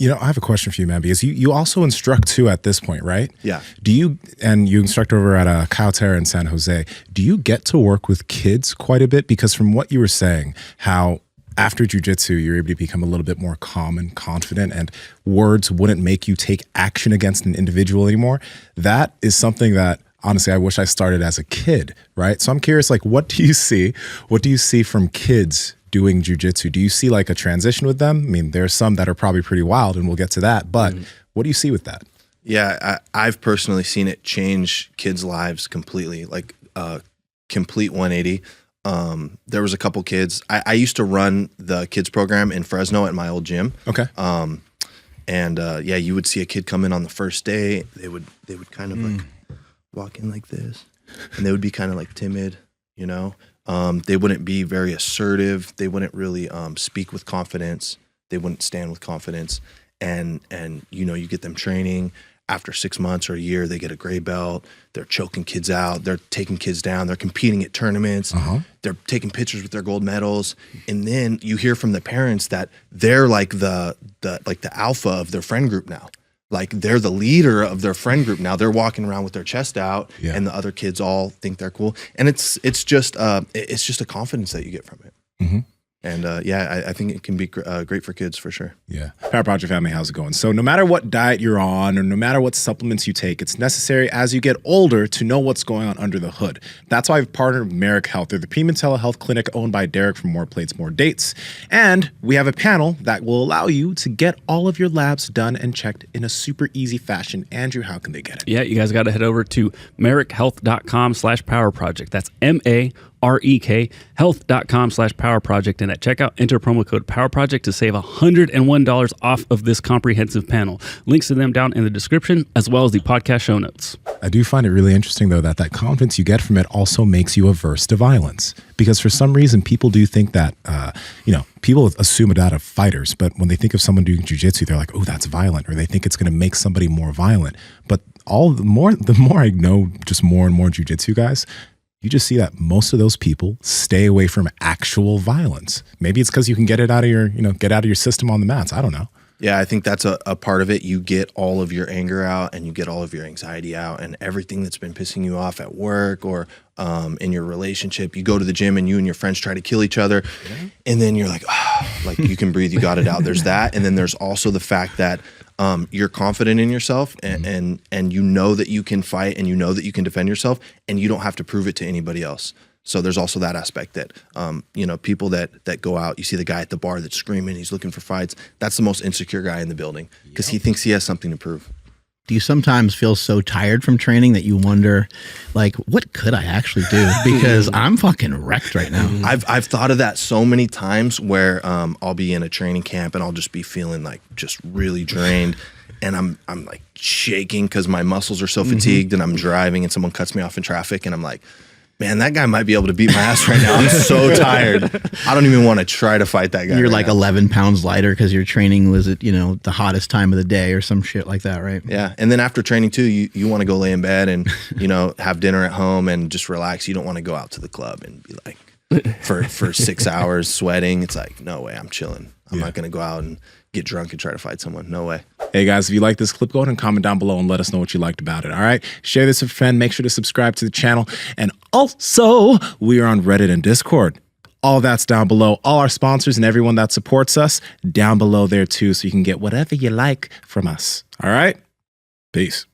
I have a question for you, man, because you also instruct too at this point, right? Yeah. You instruct over at Cow Terra in San Jose. Do you get to work with kids quite a bit? Because from what you were saying, how after jiu-jitsu, you're able to become a little bit more calm and confident, and words wouldn't make you take action against an individual anymore. That is something that, honestly, I wish I started as a kid, right? So I'm curious, like, what do you see? What do you see from kids doing jiu-jitsu? Do you see like a transition with them? I mean, there's some that are probably pretty wild, and we'll get to that, but what do you see with that? Yeah, I've personally seen it change kids' lives completely, like complete 180. There was a couple kids. I used to run the kids program in Fresno at my old gym. Okay. Yeah, you would see a kid come in on the first day. They would kind of like walk in like this, and they would be kind of like timid, you know. They wouldn't be very assertive. They wouldn't really speak with confidence. They wouldn't stand with confidence. And you get them training. After 6 months or a year, they get a gray belt. They're choking kids out. They're taking kids down. They're competing at tournaments. They're taking pictures with their gold medals. And then you hear from the parents that they're like the alpha of their friend group now. Like they're the leader of their friend group now. They're walking around with their chest out, and the other kids all think they're cool. And it's just a confidence that you get from it. And I think it can be great for kids for sure. Yeah. Power Project family, how's it going? So no matter what diet you're on or no matter what supplements you take, it's necessary as you get older to know what's going on under the hood. That's why I've partnered with Merrick Health. They're the premium telehealth clinic owned by Derek from More Plates, More Dates. And we have a panel that will allow you to get all of your labs done and checked in a super easy fashion. Andrew, how can they get it? Yeah, you guys got to head over to merrickhealth.com/powerproject. That's MAREK health.com/powerproject, and at checkout enter promo code PowerProject to save $101 off of this comprehensive panel. Links to them down in the description as well as the podcast show notes. I do find it really interesting though that confidence you get from it also makes you averse to violence, because for some reason people do think that people assume it out of fighters, but when they think of someone doing jiu-jitsu, they're like, oh, that's violent, or they think it's going to make somebody more violent. But the more I know just more and more jiu-jitsu guys, you just see that most of those people stay away from actual violence. Maybe it's because you can get it out of your system on the mats. I don't know. Yeah, I think that's a part of it. You get all of your anger out, and you get all of your anxiety out, and everything that's been pissing you off at work or in your relationship. You go to the gym and you and your friends try to kill each other, and then you're like, like you can breathe, you got it out. There's that, and then there's also the fact that you're confident in yourself, and you know that you can fight, and you know that you can defend yourself, and you don't have to prove it to anybody else. So there's also that aspect that, people that go out, you see the guy at the bar that's screaming, he's looking for fights. That's the most insecure guy in the building because he thinks he has something to prove. Do you sometimes feel so tired from training that you wonder, like, what could I actually do? Because I'm fucking wrecked right now. I've thought of that so many times where I'll be in a training camp and I'll just be feeling like just really drained. And I'm like shaking because my muscles are so fatigued, and I'm driving and someone cuts me off in traffic, and I'm like, man, that guy might be able to beat my ass right now. I'm so tired. I don't even want to try to fight that guy. You're right like now. 11 pounds lighter because your training was at, the hottest time of the day or some shit like that, right? Yeah. And then after training too, you want to go lay in bed and, have dinner at home and just relax. You don't want to go out to the club and be like, for 6 hours sweating. It's like, no way, I'm chilling. I'm not going to go out and get drunk and try to fight someone. No way. Hey guys, if you like this clip, go ahead and comment down below and let us know what you liked about it. All right. Share this with a friend. Make sure to subscribe to the channel. And also, we are on Reddit and Discord. All that's down below. All our sponsors and everyone that supports us down below there too. So you can get whatever you like from us. All right. Peace.